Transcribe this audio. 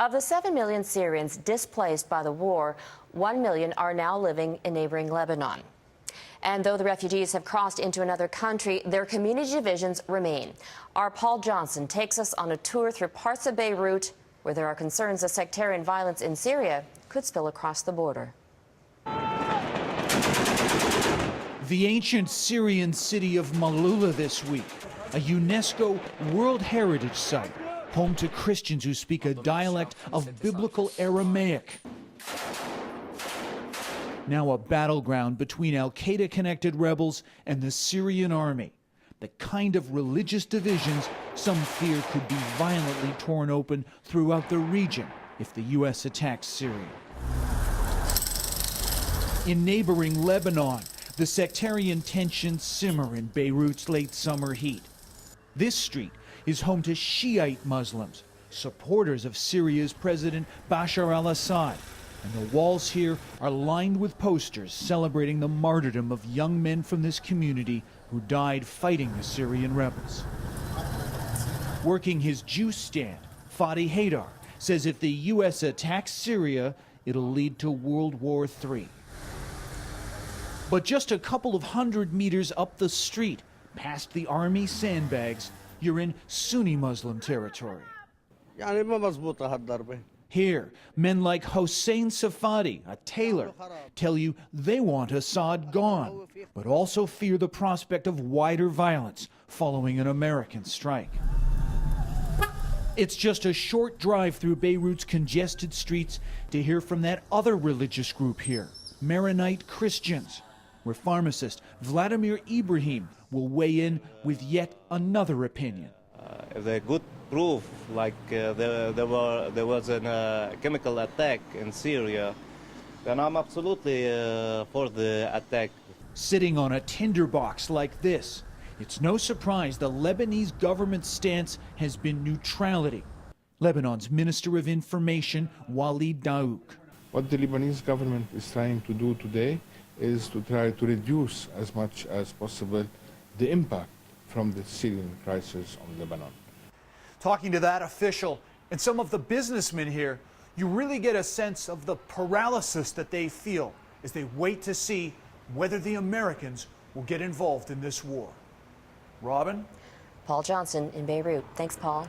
Of the 7 million Syrians displaced by the war, 1 million are now living in neighboring Lebanon. And though the refugees have crossed into another country, their community divisions remain. Our Paul Johnson takes us on a tour through parts of Beirut where there are concerns that sectarian violence in Syria could spill across the border. The ancient Syrian city of Malula this week, a UNESCO World Heritage Site, home to Christians who speak a dialect of biblical Aramaic. Now a battleground between al-Qaeda-connected rebels and the Syrian army. The kind of religious divisions some fear could be violently torn open throughout the region if the U.S. attacks Syria. In neighboring Lebanon, the sectarian tensions simmer in Beirut's late summer heat. This street is home to Shiite Muslims, supporters of Syria's President Bashar al-Assad, and the walls here are lined with posters celebrating the martyrdom of young men from this community who died fighting the Syrian rebels. Working his juice stand, Fadi Haidar says if the U.S. attacks Syria, it'll lead to World War III. But just a couple of hundred meters up the street, past the army sandbags, you're in Sunni Muslim territory. Here, men like Hossein Safadi, a tailor, tell you they want Assad gone, but also fear the prospect of wider violence following an American strike. It's just a short drive through Beirut's congested streets to hear from that other religious group here, Maronite Christians, where pharmacist Vladimir Ibrahim will weigh in with yet another opinion. The good proof, like there was a chemical attack in Syria, then I'm absolutely for the attack. Sitting on a tinderbox like this, it's no surprise the Lebanese government's stance has been neutrality. Lebanon's Minister of Information, Walid Daouk. What the Lebanese government is trying to do today is to try to reduce as much as possible the impact from the Syrian crisis on Lebanon. Talking to that official and some of the businessmen here, you really get a sense of the paralysis that they feel as they wait to see whether the Americans will get involved in this war. Robin? Paul Johnson in Beirut. Thanks, Paul.